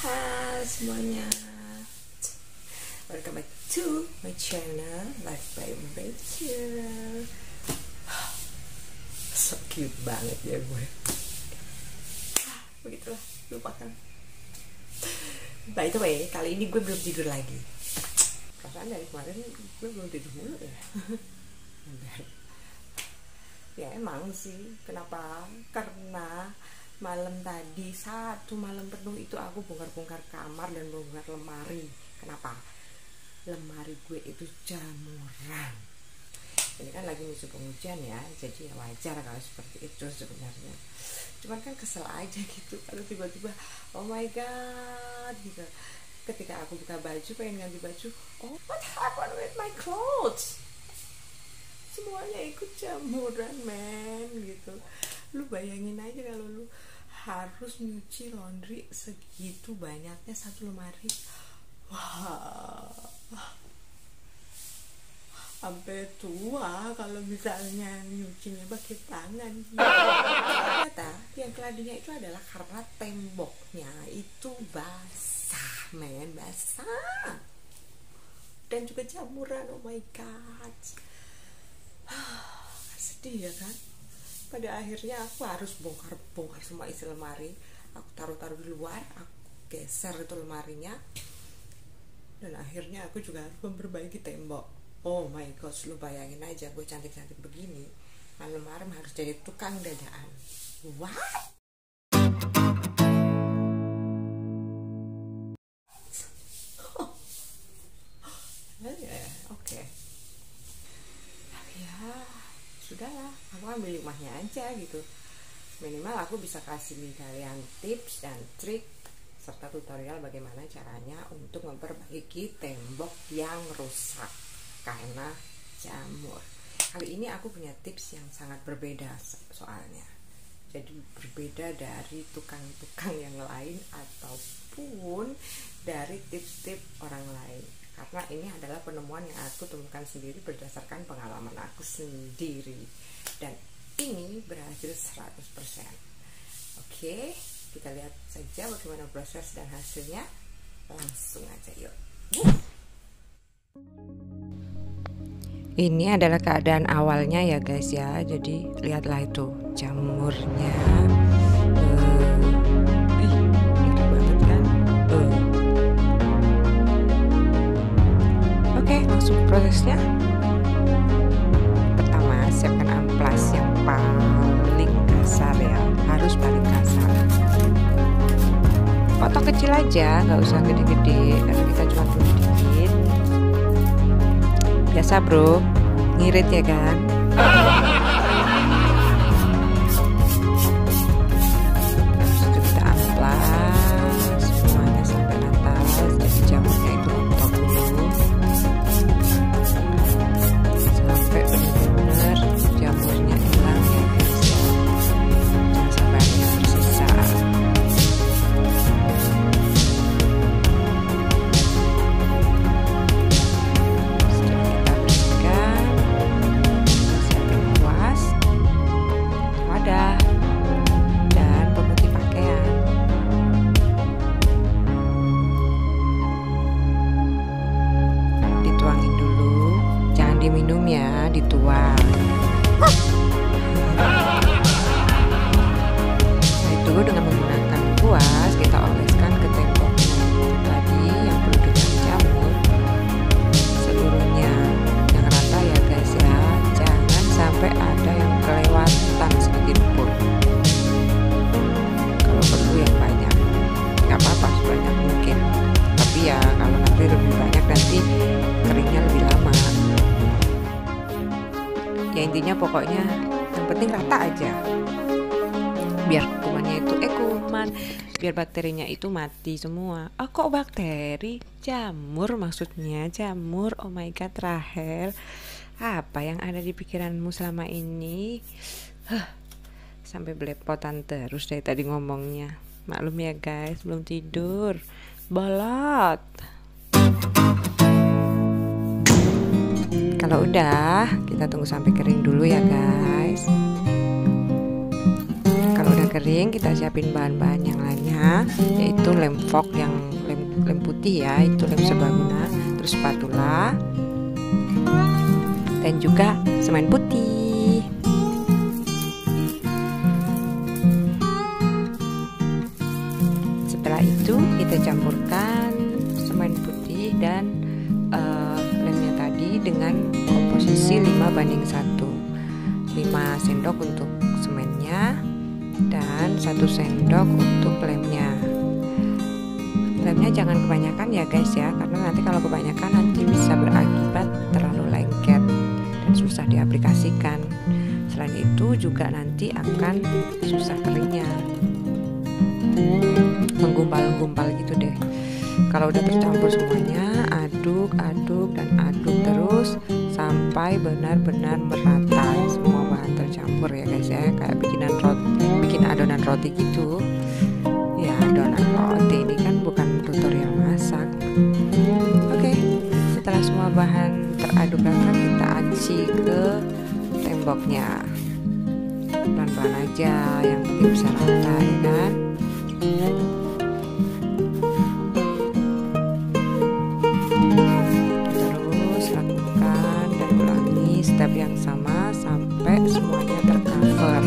Hai semuanya, welcome back to my channel Life by Rachel. So cute banget ya gue. Begitulah, lupakan. By the way, kali ini gue belum tidur lagi. Perasaan dari kemarin gue belum tidur mulu ya. Ya emang sih, kenapa? Karena malam tadi, satu malam penuh itu aku bongkar-bongkar kamar dan bongkar lemari. Kenapa? Lemari gue itu jamuran. Ini kan lagi musim penghujan ya, jadi ya wajar kalau seperti itu sebenarnya. Cuman kan kesel aja gitu kalau tiba-tiba oh my god gitu. Ketika aku buka baju, pengen ganti baju, oh what happened with my clothes? Semuanya ikut jamuran men gitu. Lu bayangin aja kalau lu harus nyuci laundry segitu banyaknya satu lemari. Wah, sampai tua kalau misalnya nyucinya pakai tangan. Ternyata yang keladinya itu adalah karena temboknya itu basah men, basah dan juga jamuran. Oh my god, sedih ya kan. Pada akhirnya aku harus bongkar semua isi lemari. Aku taruh di luar, aku geser itu lemarinya, dan akhirnya aku juga harus memperbaiki tembok. Oh my god, lu bayangin aja gue cantik-cantik begini, malam-malam harus jadi tukang dadaan. What? Oke. Ya sudahlah, aku ambil rumahnya aja gitu. Minimal aku bisa kasih kalian tips dan trik serta tutorial bagaimana caranya untuk memperbaiki tembok yang rusak karena jamur. Kali ini aku punya tips yang sangat berbeda soalnya. Jadi berbeda dari tukang-tukang yang lain ataupun dari tips-tips orang lain. Karena ini adalah penemuan yang aku temukan sendiri berdasarkan pengalaman aku sendiri. Dan ini berhasil 100%. Oke, kita lihat saja bagaimana proses dan hasilnya. Langsung aja yuk. Ini adalah keadaan awalnya ya guys ya. Jadi lihatlah itu jamurnya. Langsung prosesnya. Pertama, siapkan amplas yang paling kasar ya, harus paling kasar. Potong kecil aja, nggak usah gede-gede karena kita cuma perlu dikit. Biasa bro, ngirit ya kan. Kita amplas semuanya sampai atas, jadi jamurnya itu rontok dulu. Benar-benar jamurnya hilang ya guys ya, jangan sampai ada yang tersisa. Setelah kita bersihkan, kita siapin kuas, wadah, dan pemutih pakaian. Dituangin dulu, jangan diminum ya, dituang. Nah itu dengan menggunakan kuas kita oleskan ke tembok tadi yang perlu dengan jamur seluruhnya yang rata ya guys ya, jangan sampai ada yang kelewatan sedikit pun. Kalau perlu yang banyak, nggak apa-apa sebanyak mungkin, tapi ya kalau nanti lebih banyak nanti keringnya lebih lama. Ya intinya pokoknya yang penting rata aja, biar kumannya itu biar bakterinya itu mati semua. Oh kok bakteri? Jamur maksudnya, jamur. Oh my god Rahel, apa yang ada di pikiranmu selama ini? Sampai belepotan terus dari tadi ngomongnya. Maklum ya guys, belum tidur, bolot. Kalau udah, kita tunggu sampai kering dulu ya guys. Kalau udah kering, kita siapin bahan-bahan yang lainnya alatnya, yaitu lem fog yang lem putih ya, itu lem serbaguna, terus spatula, dan juga semen putih. Setelah itu kita campurkan semen putih dan lemnya tadi dengan komposisi 5:1. 5 sendok untuk semennya dan 1 sendok untuk lemnya. Lemnya jangan kebanyakan ya guys ya, karena nanti kalau kebanyakan nanti bisa berakibat terlalu lengket dan susah diaplikasikan. Selain itu juga nanti akan susah keringnya, menggumpal-gumpal gitu deh. Kalau udah tercampur semuanya, aduk dan aduk terus sampai benar-benar merata semua bahan tercampur ya guys ya, kayak bikin adonan roti gitu ya. Adonan roti ini kan bukan tutorial masak. Oke, setelah semua bahan teraduk rata, kita aci ke temboknya pelan-pelan aja, yang penting bisa rata ya kan. Step yang sama sampai semuanya tercover.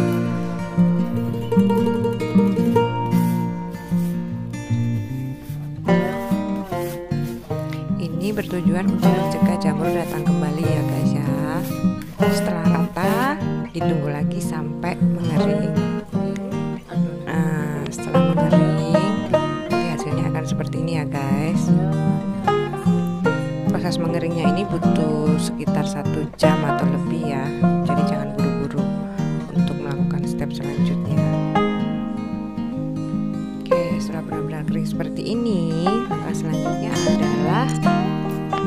Ini bertujuan untuk mencegah jamur datang kembali ya guys ya. Setelah rata, ditunggu lagi sampai mengering. Nah, setelah mengering, hasilnya akan seperti ini ya guys. Proses mengeringnya ini butuh sekitar 1 jam atau lebih ya, jadi jangan buru-buru untuk melakukan step selanjutnya. Oke, setelah benar-benar kering seperti ini, langkah selanjutnya adalah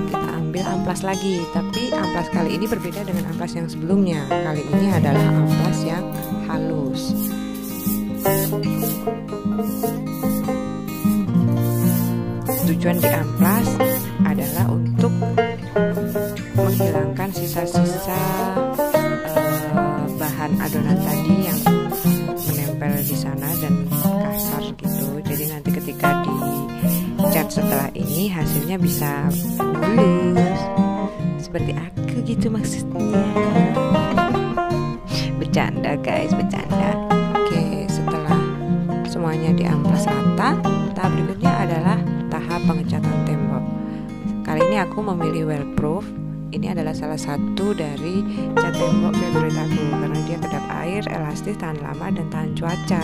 kita ambil amplas lagi. Tapi amplas kali ini berbeda dengan amplas yang sebelumnya. Kali ini adalah amplas yang halus. Tujuan di amplas adalah untuk menghilangkan sisa-sisa bahan adonan tadi yang menempel di sana dan kasar gitu. Jadi nanti ketika dicat setelah ini hasilnya bisa mulus seperti aku gitu maksudnya. Bercanda guys, bercanda. Oke, setelah semuanya diamplas rata, tahap berikutnya adalah tahap pengecatan tembok. Kali ini aku memilih Weatherproof. Ini adalah salah satu dari cat tembok favorit aku karena dia kedap air, elastis, tahan lama dan tahan cuaca.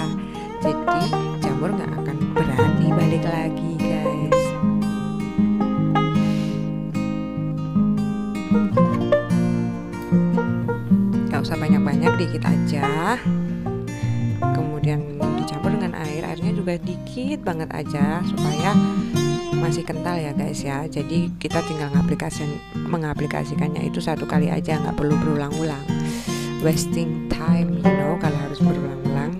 Jadi jamur nggak akan berani balik lagi guys. Gak usah banyak-banyak, dikit aja. Kemudian dicampur dengan air, airnya juga dikit banget aja supaya masih kental ya guys ya. Jadi kita tinggal mengaplikasikannya itu 1 kali aja, nggak perlu berulang-ulang, wasting time kalau harus berulang-ulang.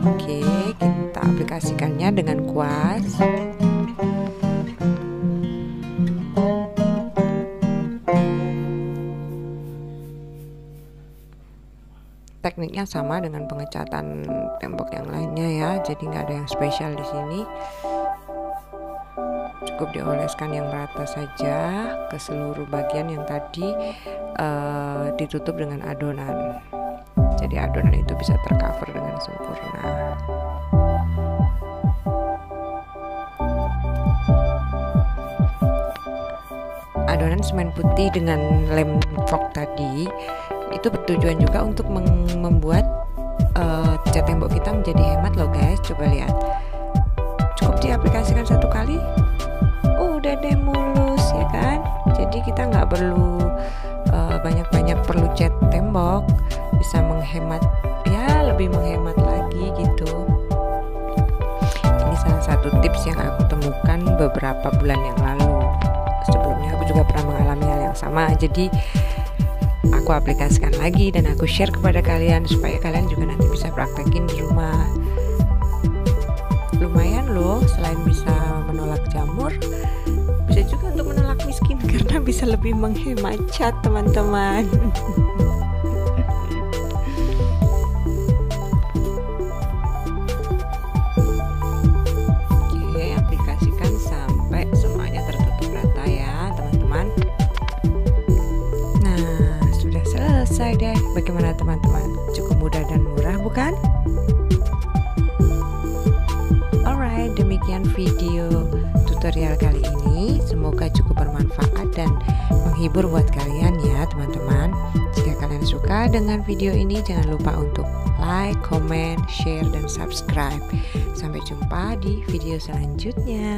Oke, kita aplikasikannya dengan kuas. Tekniknya sama dengan pengecatan tembok yang lainnya ya, jadi nggak ada yang spesial di sini. Cukup dioleskan yang rata saja ke seluruh bagian yang tadi ditutup dengan adonan. Jadi adonan itu bisa tercover dengan sempurna. Adonan semen putih dengan lem fog tadi itu bertujuan juga untuk membuat cat tembok kita menjadi hemat loh guys. Coba lihat, cukup diaplikasikan 1 kali udah deh mulus ya kan. Jadi kita nggak perlu banyak-banyak perlu cat tembok, bisa menghemat ya, lebih menghemat lagi gitu. Ini salah satu tips yang aku temukan beberapa bulan yang lalu. Sebelumnya aku juga pernah mengalami hal yang sama, jadi aku aplikasikan lagi dan aku share kepada kalian supaya kalian juga nanti bisa praktekin di rumah. Lumayan loh, selain bisa menolak jamur, bisa juga untuk menolak miskin karena bisa lebih menghemat cat teman-teman. Bagaimana teman-teman? Cukup mudah dan murah bukan? Alright, demikian video tutorial kali ini. Semoga cukup bermanfaat dan menghibur buat kalian ya teman-teman. Jika kalian suka dengan video ini, jangan lupa untuk like, comment, share, dan subscribe. Sampai jumpa di video selanjutnya.